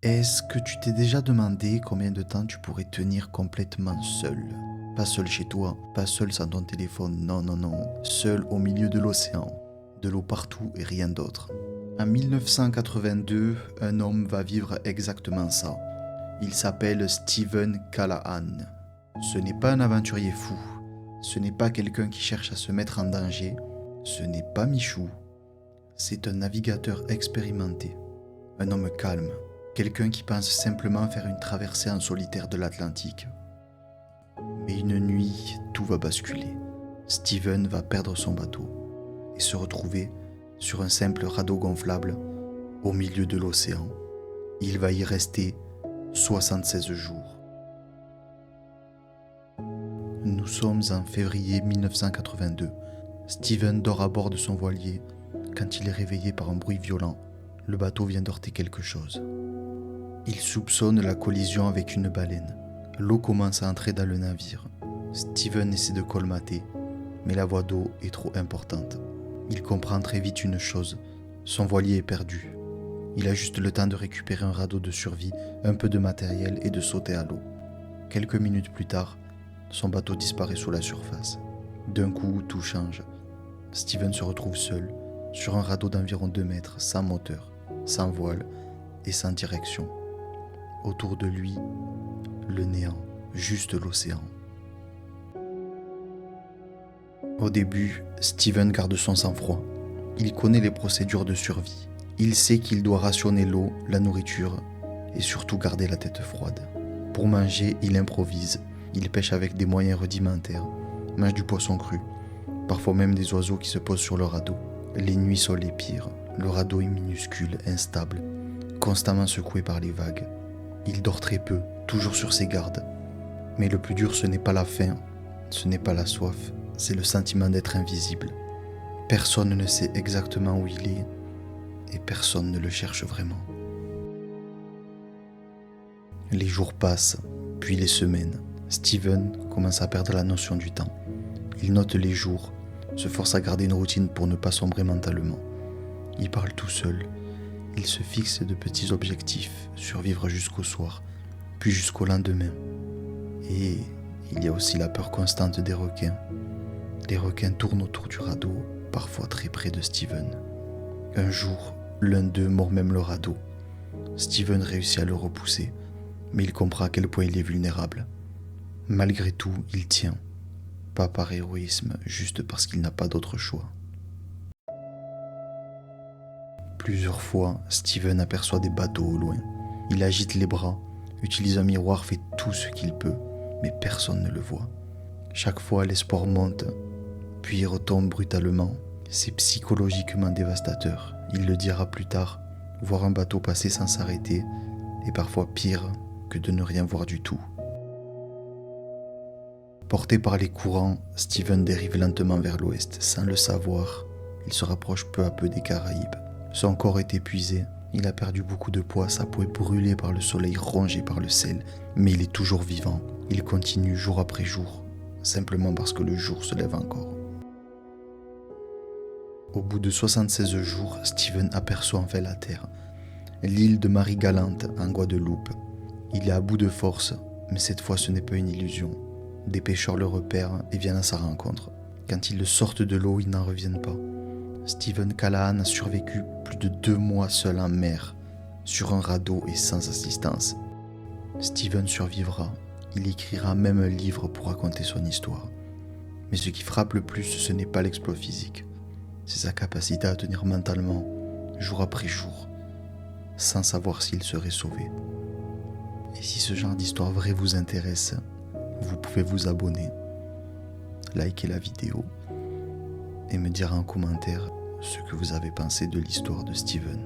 Est-ce que tu t'es déjà demandé combien de temps tu pourrais tenir complètement seul? Pas seul chez toi, pas seul sans ton téléphone, non, non, non. Seul au milieu de l'océan. De l'eau partout et rien d'autre. En 1982, un homme va vivre exactement ça. Il s'appelle Stephen Callahan. Ce n'est pas un aventurier fou. Ce n'est pas quelqu'un qui cherche à se mettre en danger. Ce n'est pas Michou. C'est un navigateur expérimenté. Un homme calme. Quelqu'un qui pense simplement faire une traversée en solitaire de l'Atlantique. Mais une nuit, tout va basculer. Steven va perdre son bateau et se retrouver sur un simple radeau gonflable au milieu de l'océan. Il va y rester 76 jours. Nous sommes en février 1982. Steven dort à bord de son voilier quand il est réveillé par un bruit violent. Le bateau vient d'heurter quelque chose. Il soupçonne la collision avec une baleine. L'eau commence à entrer dans le navire. Steven essaie de colmater, mais la voie d'eau est trop importante. Il comprend très vite une chose, son voilier est perdu. Il a juste le temps de récupérer un radeau de survie, un peu de matériel et de sauter à l'eau. Quelques minutes plus tard, son bateau disparaît sous la surface. D'un coup, tout change. Steven se retrouve seul, sur un radeau d'environ 2 mètres, sans moteur, sans voile et sans direction. Autour de lui, le néant, juste l'océan. Au début, Steven garde son sang-froid. Il connaît les procédures de survie. Il sait qu'il doit rationner l'eau, la nourriture et surtout garder la tête froide. Pour manger, il improvise. Il pêche avec des moyens rudimentaires, mange du poisson cru, parfois même des oiseaux qui se posent sur le radeau. Les nuits sont les pires. Le radeau est minuscule, instable, constamment secoué par les vagues. Il dort très peu, toujours sur ses gardes. Mais le plus dur, ce n'est pas la faim, ce n'est pas la soif, c'est le sentiment d'être invisible. Personne ne sait exactement où il est et personne ne le cherche vraiment. Les jours passent, puis les semaines. Steven commence à perdre la notion du temps. Il note les jours, se force à garder une routine pour ne pas sombrer mentalement. Il parle tout seul. Il se fixe de petits objectifs, survivre jusqu'au soir, puis jusqu'au lendemain. Et il y a aussi la peur constante des requins. Les requins tournent autour du radeau, parfois très près de Steven. Un jour, l'un d'eux mord même le radeau. Steven réussit à le repousser, mais il comprend à quel point il est vulnérable. Malgré tout, il tient. Pas par héroïsme, juste parce qu'il n'a pas d'autre choix. Plusieurs fois, Steven aperçoit des bateaux au loin. Il agite les bras, utilise un miroir, fait tout ce qu'il peut, mais personne ne le voit. Chaque fois, l'espoir monte, puis il retombe brutalement. C'est psychologiquement dévastateur. Il le dira plus tard, voir un bateau passer sans s'arrêter est parfois pire que de ne rien voir du tout. Porté par les courants, Steven dérive lentement vers l'ouest. Sans le savoir, il se rapproche peu à peu des Caraïbes. Son corps est épuisé, il a perdu beaucoup de poids, sa peau est brûlée par le soleil, rongée par le sel, mais il est toujours vivant. Il continue jour après jour, simplement parce que le jour se lève encore. Au bout de 76 jours, Steven aperçoit enfin la terre, l'île de Marie-Galante en Guadeloupe. Il est à bout de force, mais cette fois ce n'est pas une illusion. Des pêcheurs le repèrent et viennent à sa rencontre. Quand ils le sortent de l'eau, ils n'en reviennent pas. Steven Callahan a survécu plus de 2 mois seul en mer, sur un radeau et sans assistance. Steven survivra, il écrira même un livre pour raconter son histoire. Mais ce qui frappe le plus, ce n'est pas l'exploit physique, c'est sa capacité à tenir mentalement, jour après jour, sans savoir s'il serait sauvé. Et si ce genre d'histoire vraie vous intéresse, vous pouvez vous abonner, liker la vidéo et me dire en commentaire ce que vous avez pensé de l'histoire de Steven.